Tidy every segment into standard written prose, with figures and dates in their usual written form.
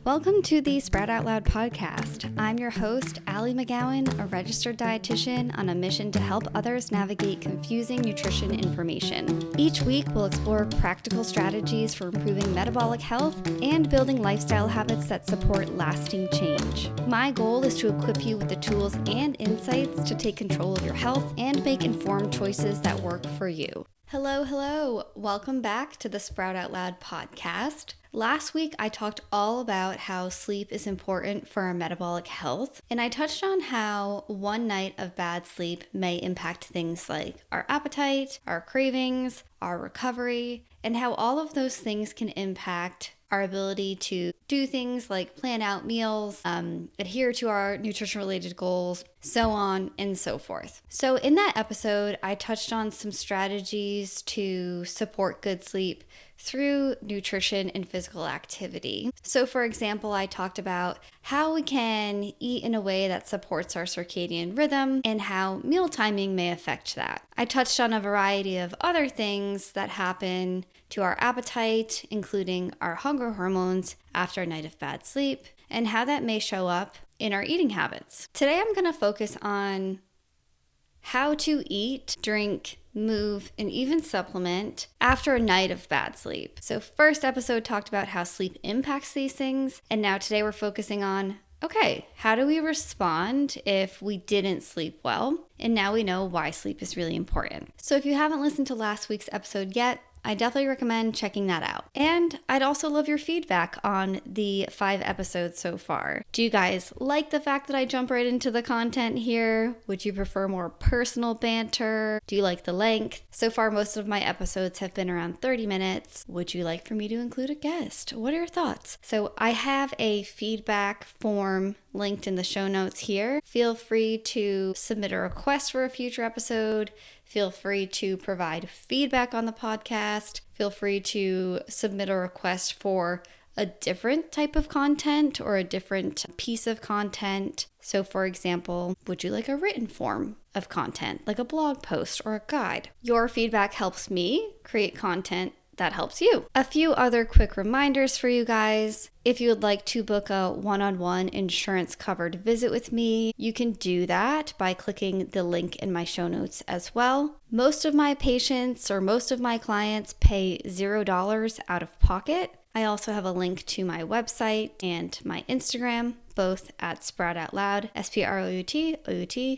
Welcome to the Sprout Out Loud podcast. I'm your host, Allie McGowan, a registered dietitian on a mission to help others navigate confusing nutrition information. Each week, we'll explore practical strategies for improving metabolic health and building lifestyle habits that support lasting change. My goal is to equip you with the tools and insights to take control of your health and make informed choices that work for you. Hello. Welcome back to the Sprout Out Loud podcast. Last week, I talked all about how sleep is important for our metabolic health, and I touched on how one night of bad sleep may impact things like our appetite, our cravings, our recovery, and how all of those things can impact our ability to do things like plan out meals, adhere to our nutrition-related goals, so on and so forth. So in that episode, I touched on some strategies to support good sleep through nutrition and physical activity. So for example, I talked about how we can eat in a way that supports our circadian rhythm and how meal timing may affect that. I touched on a variety of other things that happen to our appetite, including our hunger hormones after a night of bad sleep, and how that may show up in our eating habits. Today I'm going to focus on how to eat, drink, move, and even supplement after a night of bad sleep. So first episode talked about how sleep impacts these things, and now today we're focusing on, okay, how do we respond if we didn't sleep well? And now we know why sleep is really important. So if you haven't listened to last week's episode yet, I definitely recommend checking that out. And I'd also love your feedback on the 5 episodes so far. Do you guys like the fact that I jump right into the content here? Would you prefer more personal banter? Do you like the length? So far, most of my episodes have been around 30 minutes. Would you like for me to include a guest? What are your thoughts? So I have a feedback form linked in the show notes here. Feel free to submit a request for a future episode. Feel free to provide feedback on the podcast. Feel free to submit a request for a different type of content or a different piece of content. So for example, would you like a written form of content, like a blog post or a guide? Your feedback helps me create content that helps you. A few other quick reminders for you guys. If you would like to book a one-on-one insurance covered visit with me, you can do that by clicking the link in my show notes as well. Most of my patients or most of my clients pay $0 out of pocket. I also have a link to my website and my Instagram, both at Sprout Out Loud, SPROUT,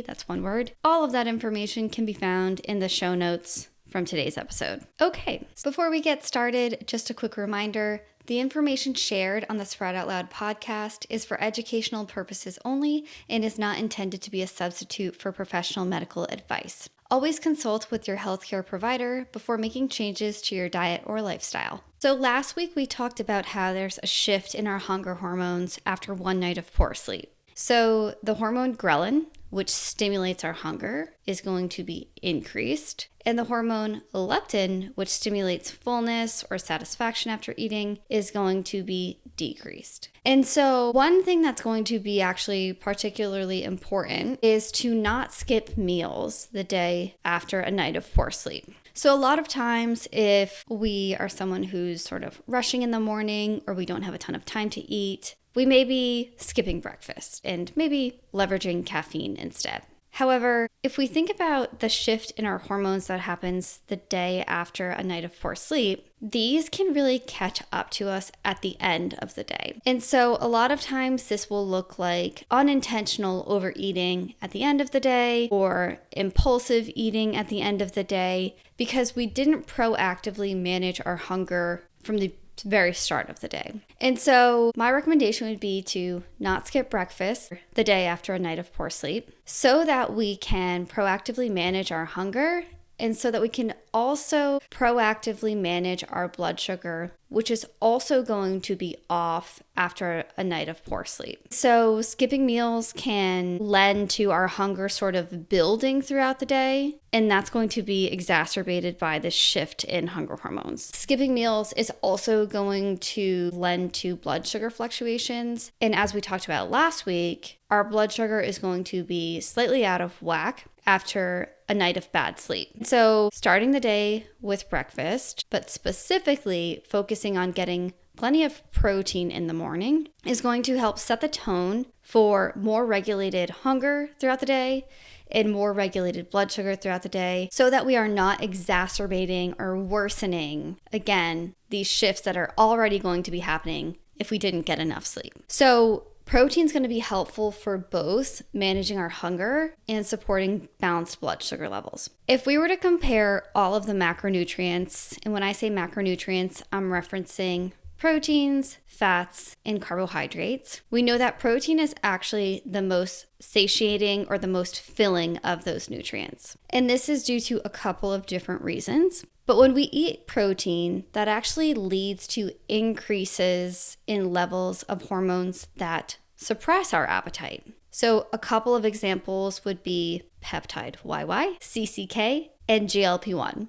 that's one word. All of that information can be found in the show notes from today's episode. Okay, so before we get started, just a quick reminder, the information shared on the Sprout Out Loud podcast is for educational purposes only and is not intended to be a substitute for professional medical advice. Always consult with your healthcare provider before making changes to your diet or lifestyle. So last week we talked about how there's a shift in our hunger hormones after one night of poor sleep. So the hormone ghrelin, which stimulates our hunger, is going to be increased. And the hormone leptin, which stimulates fullness or satisfaction after eating, is going to be decreased. And so one thing that's going to be actually particularly important is to not skip meals the day after a night of poor sleep. So a lot of times if we are someone who's sort of rushing in the morning or we don't have a ton of time to eat, we may be skipping breakfast and maybe leveraging caffeine instead. However, if we think about the shift in our hormones that happens the day after a night of poor sleep, these can really catch up to us at the end of the day. And so a lot of times this will look like unintentional overeating at the end of the day or impulsive eating at the end of the day because we didn't proactively manage our hunger from the very start of the day. And so my recommendation would be to not skip breakfast the day after a night of poor sleep so that we can proactively manage our hunger and so that we can also proactively manage our blood sugar, which is also going to be off after a night of poor sleep. So skipping meals can lend to our hunger sort of building throughout the day, and that's going to be exacerbated by this shift in hunger hormones. Skipping meals is also going to lend to blood sugar fluctuations, and as we talked about last week, our blood sugar is going to be slightly out of whack after a night of bad sleep. So starting the day with breakfast, but specifically focusing on getting plenty of protein in the morning is going to help set the tone for more regulated hunger throughout the day and more regulated blood sugar throughout the day, so that we are not exacerbating or worsening, again, these shifts that are already going to be happening if we didn't get enough sleep. So protein is going to be helpful for both managing our hunger and supporting balanced blood sugar levels. If we were to compare all of the macronutrients, and when I say macronutrients, I'm referencing proteins, fats, and carbohydrates, we know that protein is actually the most satiating or the most filling of those nutrients. And this is due to a couple of different reasons. But when we eat protein, that actually leads to increases in levels of hormones that suppress our appetite. So a couple of examples would be peptide YY, CCK, and GLP-1.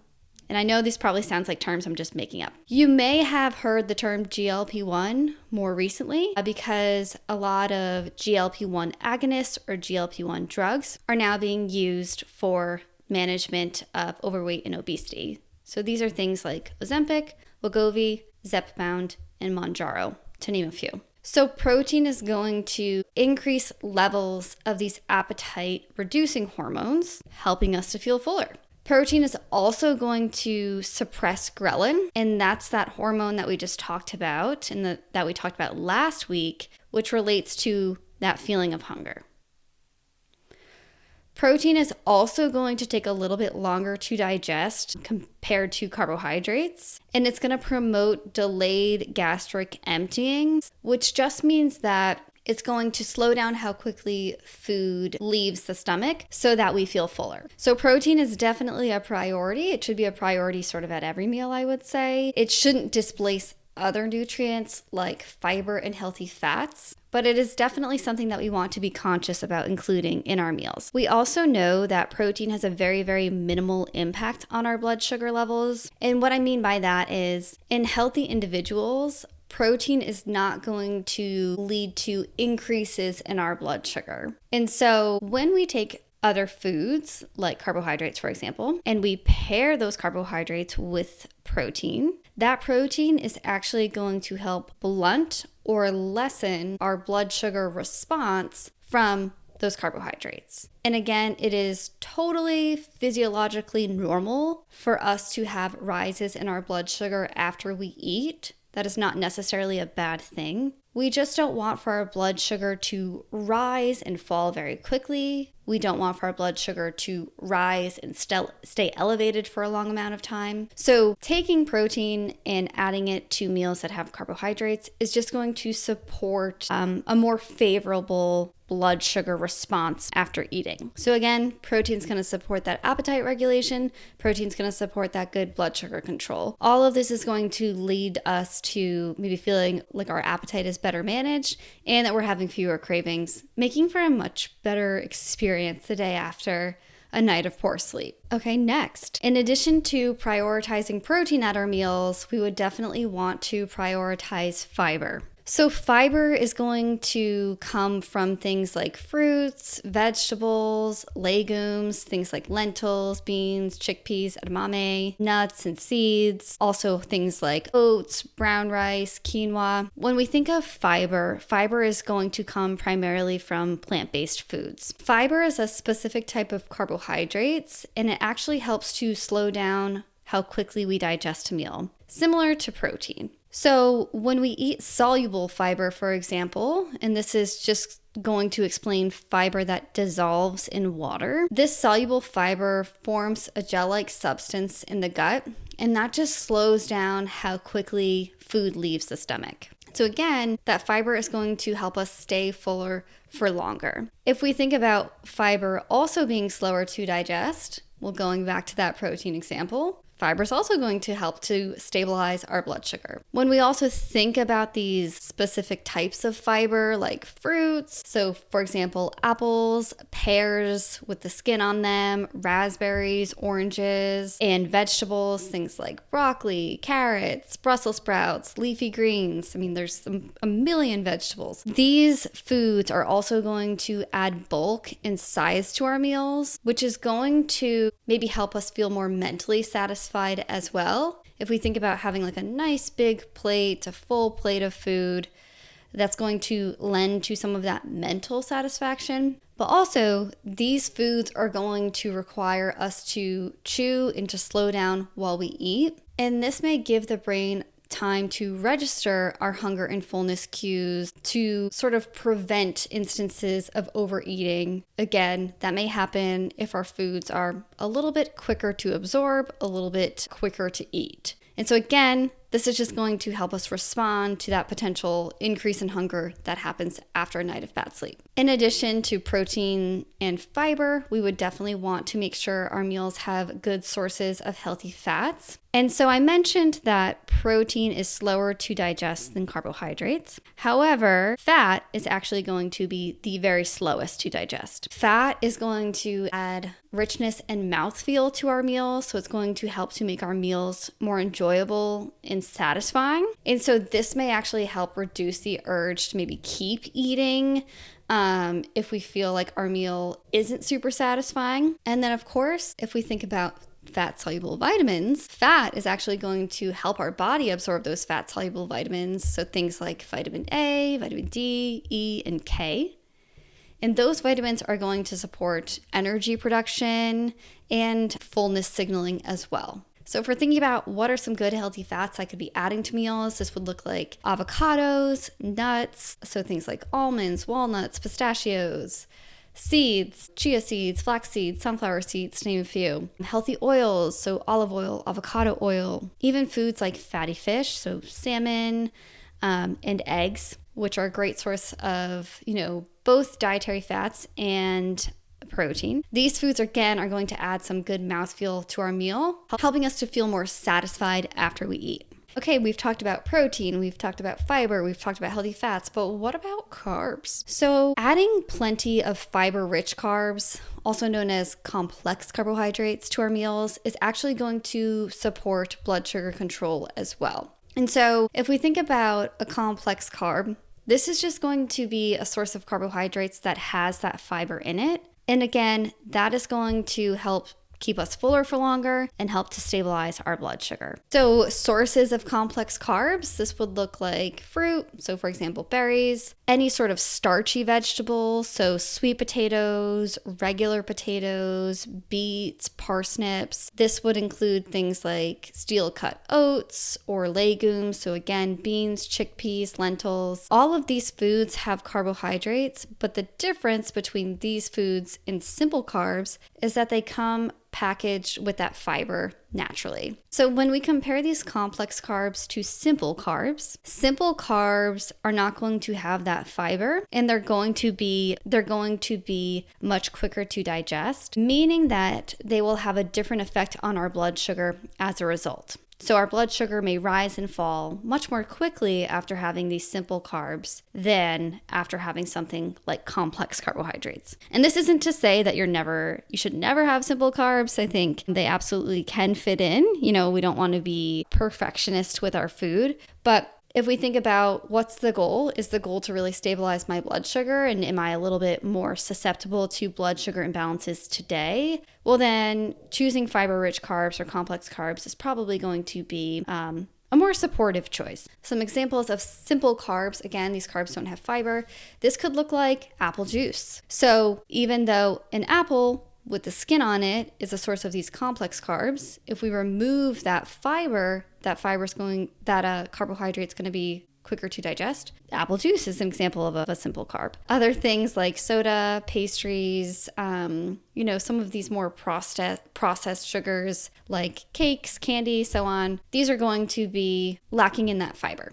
And I know this probably sounds like terms I'm just making up. You may have heard the term GLP-1 more recently because a lot of GLP-1 agonists or GLP-1 drugs are now being used for management of overweight and obesity. So these are things like Ozempic, Wegovy, Zepbound, and Mounjaro, to name a few. So protein is going to increase levels of these appetite-reducing hormones, helping us to feel fuller. Protein is also going to suppress ghrelin, and that's that hormone that we just talked about and that we talked about last week, which relates to that feeling of hunger. Protein is also going to take a little bit longer to digest compared to carbohydrates, and it's going to promote delayed gastric emptying, which just means that it's going to slow down how quickly food leaves the stomach so that we feel fuller. So protein is definitely a priority. It should be a priority sort of at every meal, I would say. It shouldn't displace other nutrients like fiber and healthy fats, but it is definitely something that we want to be conscious about including in our meals. We also know that protein has a very, very minimal impact on our blood sugar levels. And what I mean by that is in healthy individuals, protein is not going to lead to increases in our blood sugar. And so when we take other foods, like carbohydrates, for example, and we pair those carbohydrates with protein, that protein is actually going to help blunt or lessen our blood sugar response from those carbohydrates. And again, it is totally physiologically normal for us to have rises in our blood sugar after we eat. That is not necessarily a bad thing. We just don't want for our blood sugar to rise and fall very quickly. We don't want for our blood sugar to rise and stay elevated for a long amount of time. So taking protein and adding it to meals that have carbohydrates is just going to support a more favorable blood sugar response after eating. So again, protein's going to support that appetite regulation. Protein's going to support that good blood sugar control. All of this is going to lead us to maybe feeling like our appetite is better managed and that we're having fewer cravings, making for a much better experience the day after a night of poor sleep. Okay, next. In addition to prioritizing protein at our meals, we would definitely want to prioritize fiber. So fiber is going to come from things like fruits, vegetables, legumes, things like lentils, beans, chickpeas, edamame, nuts and seeds, also things like oats, brown rice, quinoa. When we think of fiber, fiber is going to come primarily from plant-based foods. Fiber is a specific type of carbohydrates, and it actually helps to slow down how quickly we digest a meal, similar to protein. So when we eat soluble fiber, for example, and this is just going to explain fiber that dissolves in water, this soluble fiber forms a gel-like substance in the gut, and that just slows down how quickly food leaves the stomach. So again, that fiber is going to help us stay fuller for longer. If we think about fiber also being slower to digest, well, going back to that protein example, fiber is also going to help to stabilize our blood sugar. When we also think about these specific types of fiber, like fruits, so for example, apples, pears with the skin on them, raspberries, oranges, and vegetables, things like broccoli, carrots, Brussels sprouts, leafy greens. I mean, there's a million vegetables. These foods are also going to add bulk and size to our meals, which is going to maybe help us feel more mentally satisfied as well. if we think about having like a nice big plate, a full plate of food, that's going to lend to some of that mental satisfaction. But also, these foods are going to require us to chew and to slow down while we eat. And this may give the brain time to register our hunger and fullness cues to sort of prevent instances of overeating. Again, that may happen if our foods are a little bit quicker to absorb, a little bit quicker to eat. And so again, this is just going to help us respond to that potential increase in hunger that happens after a night of bad sleep. In addition to protein and fiber, we would definitely want to make sure our meals have good sources of healthy fats. And so I mentioned that protein is slower to digest than carbohydrates. However, fat is actually going to be the very slowest to digest. Fat is going to add richness and mouthfeel to our meals, so it's going to help to make our meals more enjoyable and satisfying. And so this may actually help reduce the urge to maybe keep eating if we feel like our meal isn't super satisfying. And then of course, if we think about fat-soluble vitamins, fat is actually going to help our body absorb those fat-soluble vitamins. So things like vitamin A, vitamin D, E, and K. And those vitamins are going to support energy production and fullness signaling as well. So if we're thinking about what are some good healthy fats I could be adding to meals, this would look like avocados, nuts, so things like almonds, walnuts, pistachios, seeds, chia seeds, flax seeds, sunflower seeds, to name a few. Healthy oils, so olive oil, avocado oil, even foods like fatty fish, so salmon and eggs, which are a great source of, both dietary fats and protein. These foods, again, are going to add some good mouthfeel to our meal, helping us to feel more satisfied after we eat. Okay, we've talked about protein, we've talked about fiber, we've talked about healthy fats, but what about carbs? So adding plenty of fiber-rich carbs, also known as complex carbohydrates, to our meals is actually going to support blood sugar control as well. And so if we think about a complex carb, this is just going to be a source of carbohydrates that has that fiber in it. And again, that is going to help keep us fuller for longer and help to stabilize our blood sugar. So sources of complex carbs, this would look like fruit. So for example, berries, any sort of starchy vegetables. So sweet potatoes, regular potatoes, beets, parsnips. This would include things like steel cut oats or legumes. So again, beans, chickpeas, lentils. All of these foods have carbohydrates, but the difference between these foods and simple carbs is that they come packaged with that fiber naturally. So when we compare these complex carbs to simple carbs are not going to have that fiber, and they're going to be much quicker to digest, meaning that they will have a different effect on our blood sugar as a result. So our blood sugar may rise and fall much more quickly after having these simple carbs than after having something like complex carbohydrates. And this isn't to say that you should never have simple carbs. I think they absolutely can fit in. We don't want to be perfectionist with our food, but if we think about what's the goal, is the goal to really stabilize my blood sugar, and am I a little bit more susceptible to blood sugar imbalances today? Well, then choosing fiber-rich carbs or complex carbs is probably going to be a more supportive choice. Some examples of simple carbs, again, these carbs don't have fiber. This could look like apple juice. So even though an apple with the skin on it is a source of these complex carbs, if we remove that carbohydrate's going to be quicker to digest. Apple juice is an example of a simple carb. Other things like soda, pastries, some of these more processed sugars like cakes, candy, so on, these are going to be lacking in that fiber.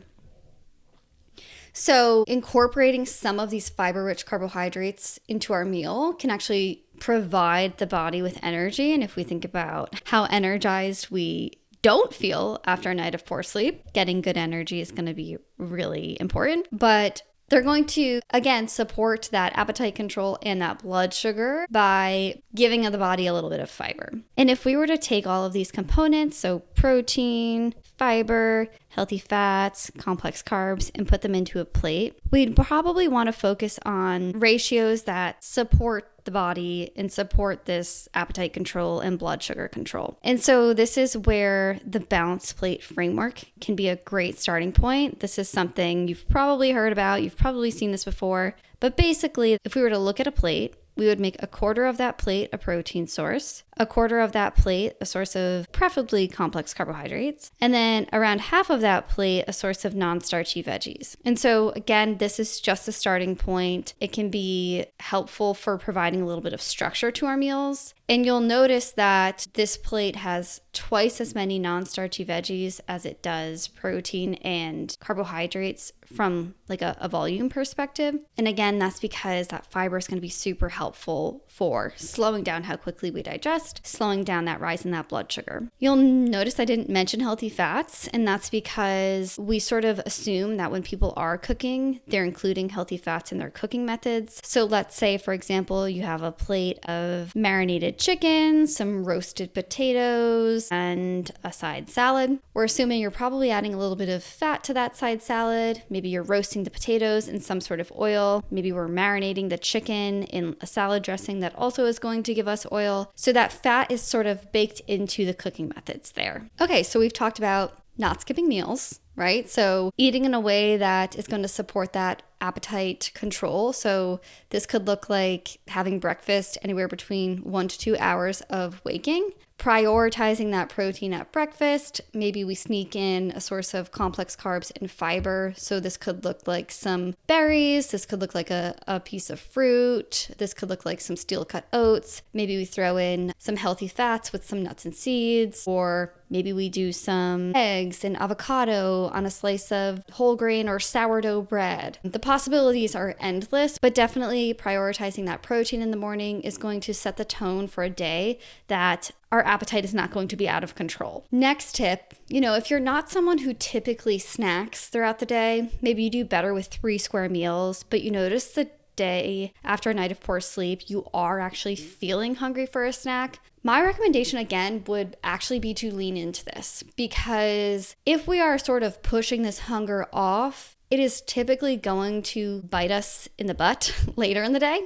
So incorporating some of these fiber-rich carbohydrates into our meal can actually provide the body with energy. And if we think about how energized we don't feel after a night of poor sleep, getting good energy is going to be really important. But they're going to, again, support that appetite control and that blood sugar by giving the body a little bit of fiber. And if we were to take all of these components, so protein, fiber, healthy fats, complex carbs, and put them into a plate, we'd probably want to focus on ratios that support the body and support this appetite control and blood sugar control. And so this is where the balanced plate framework can be a great starting point. This is something you've probably heard about, you've probably seen this before, but basically, if we were to look at a plate, we would make a quarter of that plate a protein source, a quarter of that plate a source of preferably complex carbohydrates, and then around half of that plate a source of non-starchy veggies. And so again, this is just a starting point. It can be helpful for providing a little bit of structure to our meals. And you'll notice that this plate has twice as many non-starchy veggies as it does protein and carbohydrates from like a volume perspective. And again, that's because that fiber is going to be super helpful for slowing down how quickly we digest, slowing down that rise in that blood sugar. You'll notice I didn't mention healthy fats, and that's because we sort of assume that when people are cooking, they're including healthy fats in their cooking methods. So let's say, for example, you have a plate of marinated chicken, some roasted potatoes, and a side salad. We're assuming you're probably adding a little bit of fat to that side salad. Maybe you're roasting the potatoes in some sort of oil. Maybe we're marinating the chicken in a salad dressing that also is going to give us oil. So that fat is sort of baked into the cooking methods there. Okay, so we've talked about not skipping meals, right? So eating in a way that is going to support that appetite control. So this could look like having breakfast anywhere between 1 to 2 hours of waking, prioritizing that protein at breakfast. Maybe we sneak in a source of complex carbs and fiber. So this could look like some berries. This could look like a piece of fruit. This could look like some steel cut oats. Maybe we throw in some healthy fats with some nuts and seeds, or maybe we do some eggs and avocado on a slice of whole grain or sourdough bread. The possibilities are endless, but definitely prioritizing that protein in the morning is going to set the tone for a day that our appetite is not going to be out of control. Next tip, if you're not someone who typically snacks throughout the day, maybe you do better with 3 square meals, but you notice the day after a night of poor sleep, you are actually feeling hungry for a snack. My recommendation again would actually be to lean into this, because if we are sort of pushing this hunger off, it is typically going to bite us in the butt later in the day.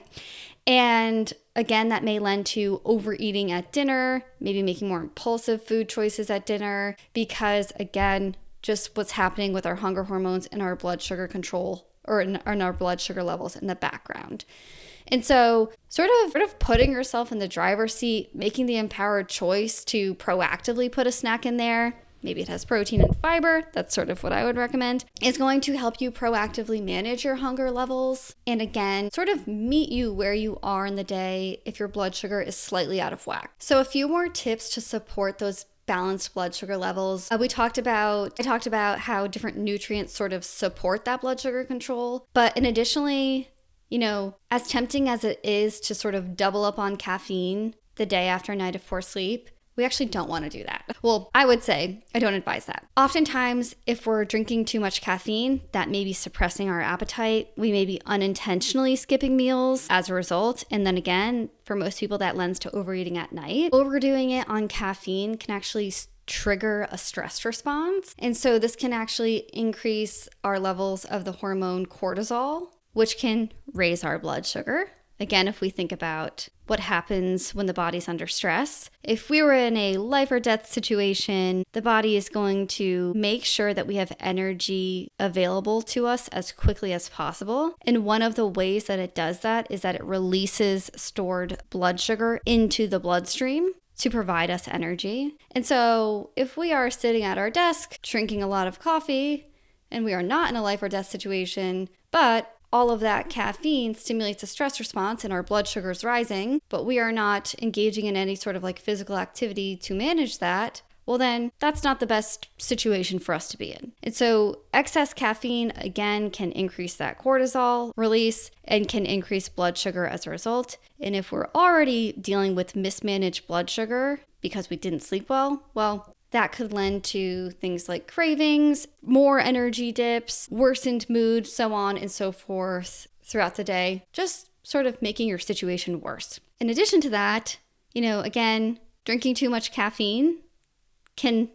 And again, that may lend to overeating at dinner, maybe making more impulsive food choices at dinner, because again, just what's happening with our hunger hormones and our blood sugar control, or in our blood sugar levels in the background. And so sort of putting yourself in the driver's seat, making the empowered choice to proactively put a snack in there, maybe it has protein and fiber, that's sort of what I would recommend, is going to help you proactively manage your hunger levels. And again, sort of meet you where you are in the day if your blood sugar is slightly out of whack. So a few more tips to support those balanced blood sugar levels. I talked about how different nutrients sort of support that blood sugar control. And additionally, as tempting as it is to sort of double up on caffeine the day after a night of poor sleep, we actually don't want to do that. Well, I would say I don't advise that. Oftentimes, if we're drinking too much caffeine, that may be suppressing our appetite. We may be unintentionally skipping meals as a result. And then again, for most people, that lends to overeating at night. Overdoing it on caffeine can actually trigger a stress response. And so this can actually increase our levels of the hormone cortisol, which can raise our blood sugar. Again, if we think about what happens when the body's under stress, if we were in a life or death situation, the body is going to make sure that we have energy available to us as quickly as possible. And one of the ways that it does that is that it releases stored blood sugar into the bloodstream to provide us energy. And so if we are sitting at our desk drinking a lot of coffee and we are not in a life or death situation, but all of that caffeine stimulates a stress response and our blood sugar is rising, but we are not engaging in any sort of like physical activity to manage that, well then that's not the best situation for us to be in. And so excess caffeine, again, can increase that cortisol release and can increase blood sugar as a result. And if we're already dealing with mismanaged blood sugar because we didn't sleep well, that could lend to things like cravings, more energy dips, worsened mood, so on and so forth throughout the day, just sort of making your situation worse. In addition to that, again, drinking too much caffeine can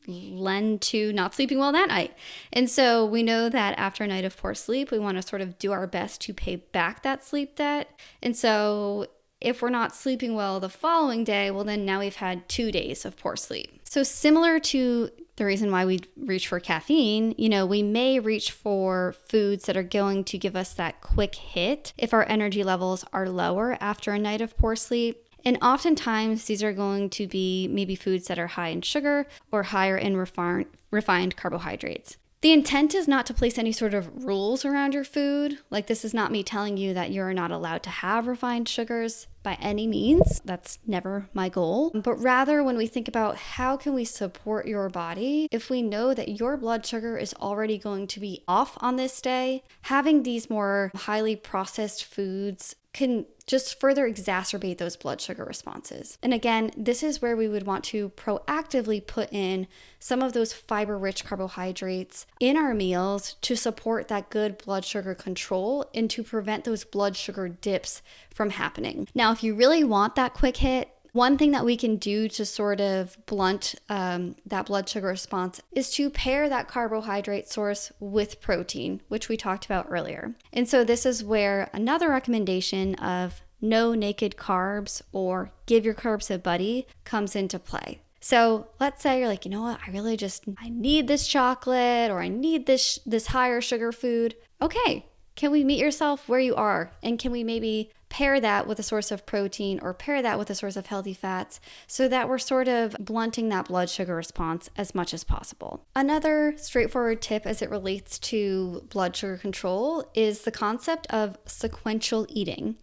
lend to not sleeping well that night. And so we know that after a night of poor sleep, we want to sort of do our best to pay back that sleep debt. And so if we're not sleeping well the following day, well, then now we've had 2 days of poor sleep. So similar to the reason why we reach for caffeine, we may reach for foods that are going to give us that quick hit if our energy levels are lower after a night of poor sleep. And oftentimes, these are going to be maybe foods that are high in sugar or higher in refined carbohydrates. The intent is not to place any sort of rules around your food. Like, this is not me telling you that you're not allowed to have refined sugars by any means. That's never my goal. But rather, when we think about how can we support your body, if we know that your blood sugar is already going to be off on this day, having these more highly processed foods can just further exacerbate those blood sugar responses. And again, this is where we would want to proactively put in some of those fiber-rich carbohydrates in our meals to support that good blood sugar control and to prevent those blood sugar dips from happening. Now, if you really want that quick hit, one thing that we can do to sort of blunt that blood sugar response is to pair that carbohydrate source with protein, which we talked about earlier. And so this is where another recommendation of no naked carbs or give your carbs a buddy comes into play. So let's say you're like, you know what, I need this chocolate or I need this higher sugar food. Okay, can we meet yourself where you are? And can we maybe pair that with a source of protein or pair that with a source of healthy fats so that we're sort of blunting that blood sugar response as much as possible? Another straightforward tip as it relates to blood sugar control is the concept of sequential eating.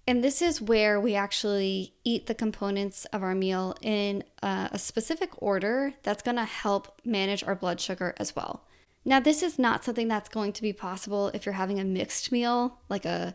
And this is where we actually eat the components of our meal in a specific order that's going to help manage our blood sugar as well. Now, this is not something that's going to be possible if you're having a mixed meal, like a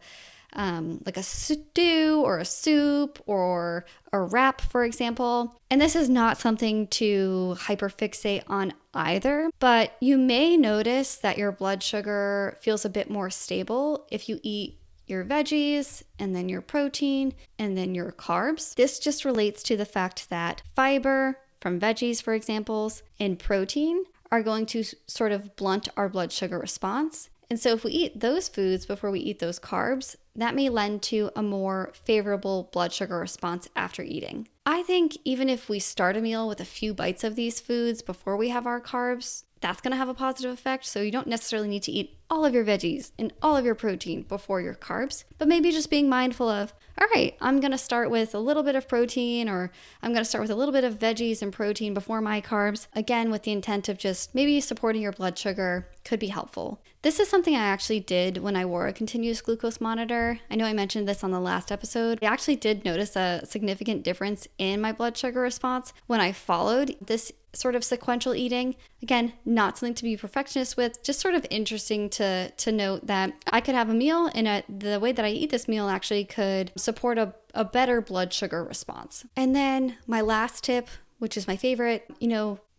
stew or a soup or a wrap, for example. And this is not something to hyperfixate on either, but you may notice that your blood sugar feels a bit more stable if you eat your veggies and then your protein and then your carbs. This just relates to the fact that fiber from veggies, for example, and protein are going to sort of blunt our blood sugar response. And so if we eat those foods before we eat those carbs, that may lend to a more favorable blood sugar response after eating. I think even if we start a meal with a few bites of these foods before we have our carbs, that's going to have a positive effect. So you don't necessarily need to eat all of your veggies and all of your protein before your carbs, but maybe just being mindful of, all right, I'm going to start with a little bit of protein, or I'm going to start with a little bit of veggies and protein before my carbs. Again, with the intent of just maybe supporting your blood sugar could be helpful. This is something I actually did when I wore a continuous glucose monitor. I know I mentioned this on the last episode. I actually did notice a significant difference in my blood sugar response when I followed this sort of sequential eating. Again, not something to be perfectionist with, just sort of interesting to note that I could have a meal and the way that I eat this meal actually could support a better blood sugar response. And then my last tip, which is my favorite,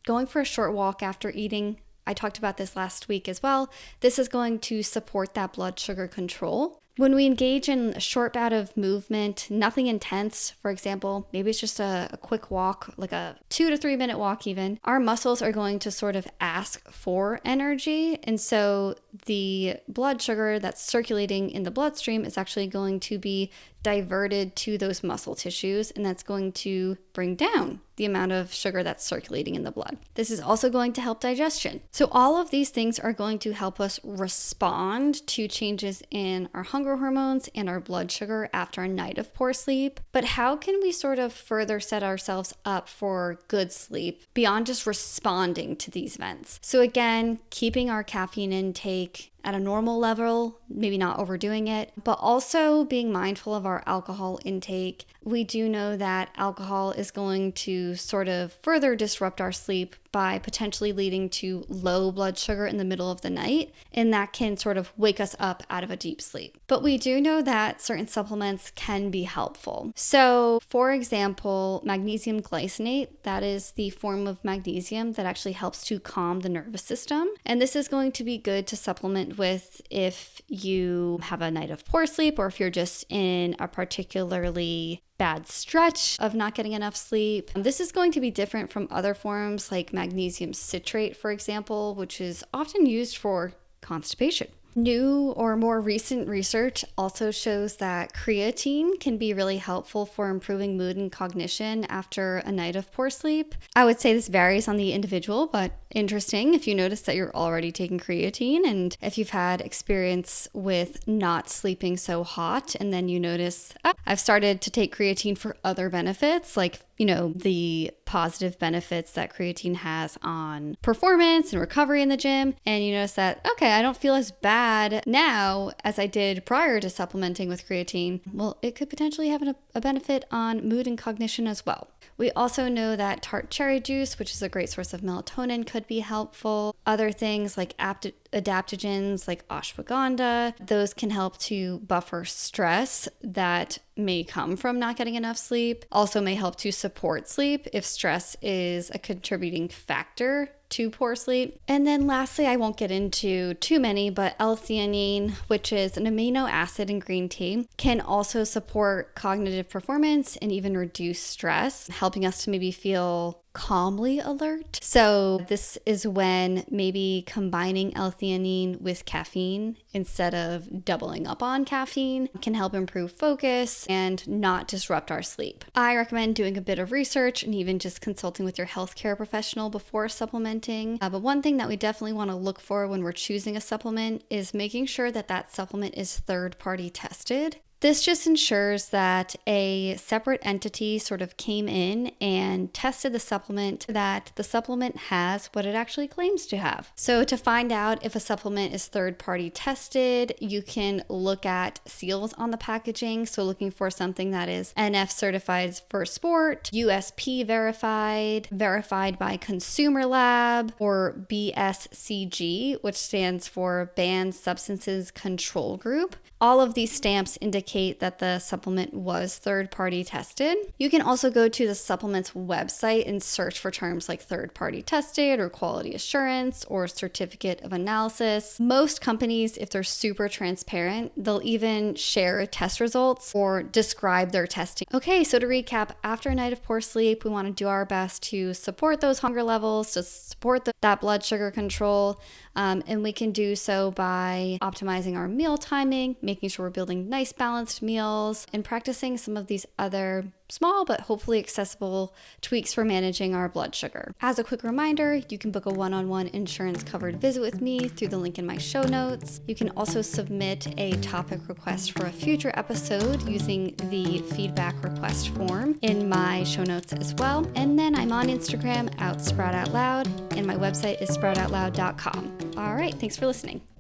going for a short walk after eating. I talked about this last week as well. This is going to support that blood sugar control. When we engage in a short bout of movement, nothing intense, for example, maybe it's just a quick walk, like a 2 to 3 minute walk even, our muscles are going to sort of ask for energy. And so the blood sugar that's circulating in the bloodstream is actually going to be diverted to those muscle tissues, and that's going to bring down the amount of sugar that's circulating in the blood. This is also going to help digestion. So all of these things are going to help us respond to changes in our hunger hormones and our blood sugar after a night of poor sleep. But how can we sort of further set ourselves up for good sleep beyond just responding to these events? So again, keeping our caffeine intake at a normal level, maybe not overdoing it, but also being mindful of our alcohol intake. We do know that alcohol is going to sort of further disrupt our sleep by potentially leading to low blood sugar in the middle of the night, and that can sort of wake us up out of a deep sleep. But we do know that certain supplements can be helpful. So, for example, magnesium glycinate, that is the form of magnesium that actually helps to calm the nervous system, and this is going to be good to supplement supplement with if you have a night of poor sleep or if you're just in a particularly bad stretch of not getting enough sleep. This is going to be different from other forms like magnesium citrate, for example, which is often used for constipation. New or more recent research also shows that creatine can be really helpful for improving mood and cognition after a night of poor sleep. I would say this varies on the individual, but interesting if you notice that you're already taking creatine and if you've had experience with not sleeping so hot and then you notice, I've started to take creatine for other benefits, like the positive benefits that creatine has on performance and recovery in the gym. And you notice that, okay, I don't feel as bad now as I did prior to supplementing with creatine. Well, it could potentially have a benefit on mood and cognition as well. We also know that tart cherry juice, which is a great source of melatonin, could be helpful. Other things like adaptogens like ashwagandha, those can help to buffer stress that may come from not getting enough sleep. Also may help to support sleep if stress is a contributing factor to poor sleep. And then lastly, I won't get into too many, but L-theanine, which is an amino acid in green tea, can also support cognitive performance and even reduce stress, helping us to maybe feel calmly alert. So this is when maybe combining L-theanine with caffeine instead of doubling up on caffeine can help improve focus and not disrupt our sleep. I recommend doing a bit of research and even just consulting with your healthcare professional before supplementing. But one thing that we definitely want to look for when we're choosing a supplement is making sure that that supplement is third-party tested. This just ensures that a separate entity sort of came in and tested the supplement, that the supplement has what it actually claims to have. So to find out if a supplement is third-party tested, you can look at seals on the packaging. So looking for something that is NF certified for sport, USP verified by Consumer Lab, or BSCG, which stands for Banned Substances Control Group. All of these stamps indicate that the supplement was third-party tested. You can also go to the supplement's website and search for terms like third-party tested or quality assurance or certificate of analysis. Most companies, if they're super transparent, they'll even share test results or describe their testing. Okay, so to recap, after a night of poor sleep, we want to do our best to support those hunger levels, to support that blood sugar control, and we can do so by optimizing our meal timing, making sure we're building nice balanced meals, and practicing some of these other small but hopefully accessible tweaks for managing our blood sugar. As a quick reminder, you can book a one-on-one insurance covered visit with me through the link in my show notes. You can also submit a topic request for a future episode using the feedback request form in my show notes as well. And then I'm on Instagram @SproutOutLoud, and my website is sproutoutloud.com. All right, thanks for listening.